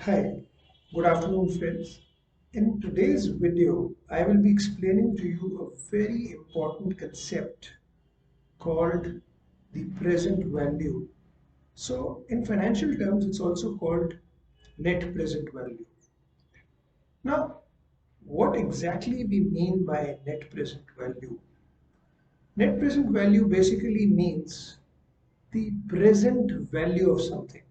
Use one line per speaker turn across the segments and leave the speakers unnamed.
Hi, good afternoon, friends. In today's video, I will be explaining to you a very important concept called the present value. So, in financial terms, it's also called net present value. Now, what exactly we mean by net present value? Net present value basically means the present value of something.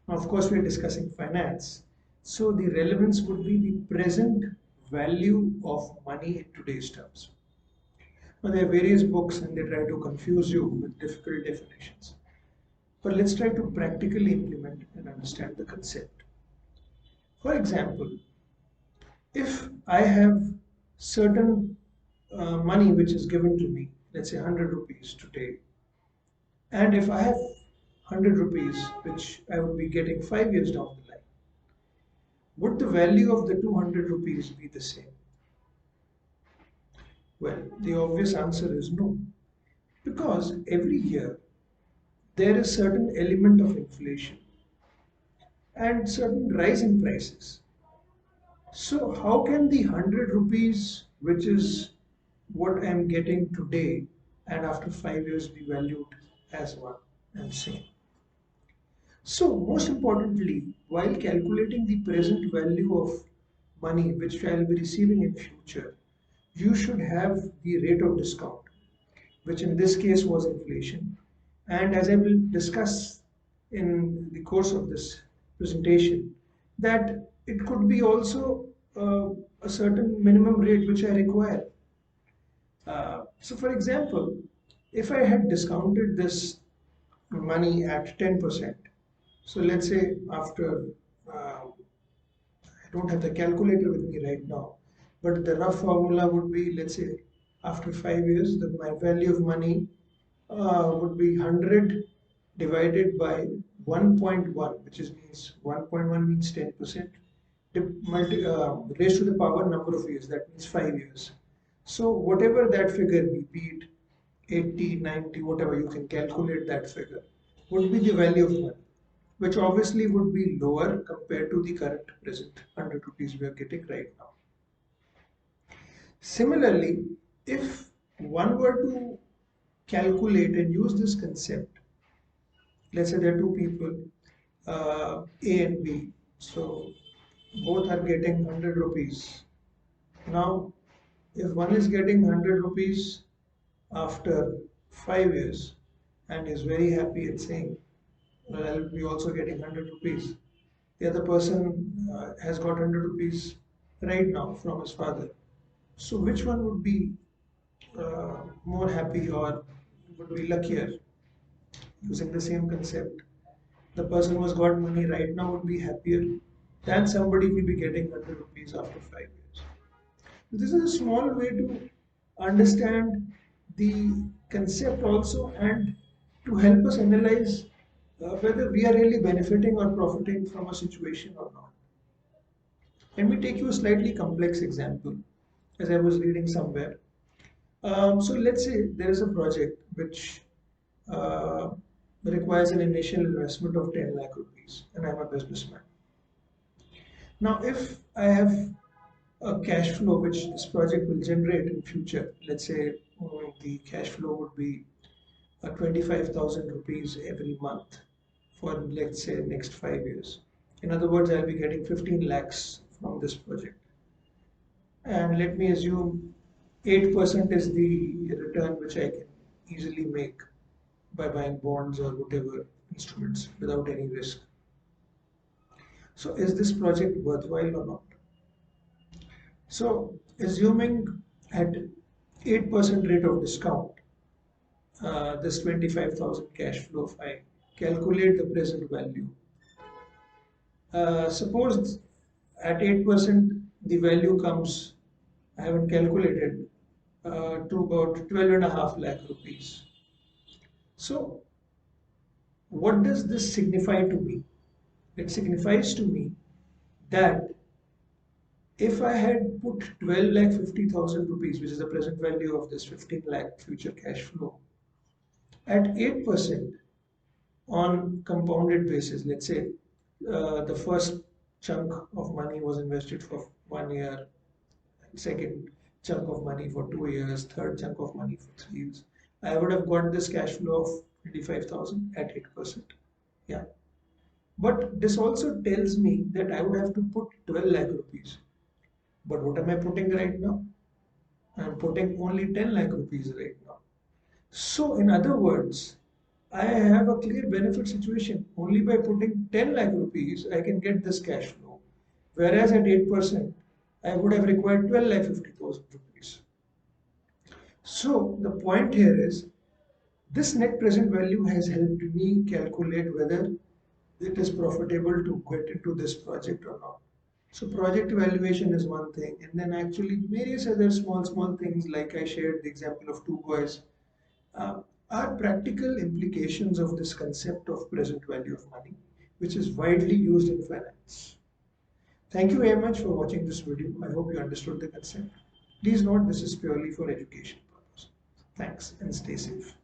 Now, of course, we are discussing finance. So the relevance would be the present value of money in today's terms. Now, there are various books and they try to confuse you with difficult definitions. But let's try to practically implement and understand the concept. For example, if I have certain money which is given to me, let's say 100 rupees today, and if I have 100 rupees which I would be getting 5 years down the line, would the value of the 200 rupees be the same? Well, the obvious answer is no. Because every year there is certain element of inflation and certain rise in prices. So how can the 100 rupees, which is what I am getting today and after 5 years be valued as one and same? So most importantly, while calculating the present value of money which I will be receiving in future, you should have the rate of discount, which in this case was inflation. And as I will discuss in the course of this presentation, that it could be also a certain minimum rate which I require. So for example, if I had discounted this money at 10%, so let's say after, I don't have the calculator with me right now, but the rough formula would be, let's say, after 5 years, my value of money would be 100 divided by 1.1, which is means 1.1 means 10%, raised to the power number of years, that means 5 years. So whatever that figure be it 80, 90, whatever, you can calculate that figure, would be the value of money, which obviously would be lower compared to the current present 100 rupees we are getting right now. Similarly, if one were to calculate and use this concept, let's say there are two people, A and B, so both are getting 100 rupees. Now, if one is getting 100 rupees after 5 years and is very happy and saying, well, I'll be also getting 100 rupees. The other person has got 100 rupees right now from his father. So, which one would be more happy or would be luckier using the same concept? The person who has got money right now would be happier than somebody will be getting 100 rupees after 5 years. This is a small way to understand the concept also and to help us analyze whether we are really benefiting or profiting from a situation or not. Let me take you a slightly complex example as I was reading somewhere. So let's say there is a project which uh, requires an initial investment of 10 lakh rupees and I'm a businessman. Now, if I have a cash flow which this project will generate in future, let's say the cash flow would be 25,000 rupees every month for let's say next 5 years. In other words, I'll be getting 15 lakhs from this project. And let me assume 8% is the return which I can easily make by buying bonds or whatever instruments without any risk. So is this project worthwhile or not? So assuming at 8% rate of discount, this 25,000 cash flow, if I calculate the present value, suppose at 8% the value comes, I haven't calculated, to about 12.5 lakh rupees. So what does this signify to me? It signifies to me that if I had put 12 lakh 50,000 rupees, which is the present value of this 15 lakh future cash flow, at 8% on compounded basis, let's say the first chunk of money was invested for 1 year, second chunk of money for 2 years, third chunk of money for 3 years, I would have got this cash flow of 25,000 at 8%. Yeah. But this also tells me that I would have to put 12 lakh rupees. But what am I putting right now? I'm putting only 10 lakh rupees right now. So, in other words, I have a clear benefit situation. Only by putting 10 lakh rupees, I can get this cash flow. Whereas at 8%, I would have required 12 lakh 50,000 rupees. So, the point here is this net present value has helped me calculate whether it is profitable to get into this project or not. So project evaluation is one thing, and then actually various other small things like I shared the example of two boys uh, are practical implications of this concept of present value of money, which is widely used in finance. Thank you very much for watching this video. I hope you understood the concept. Please note this is purely for education purpose. Thanks and stay safe.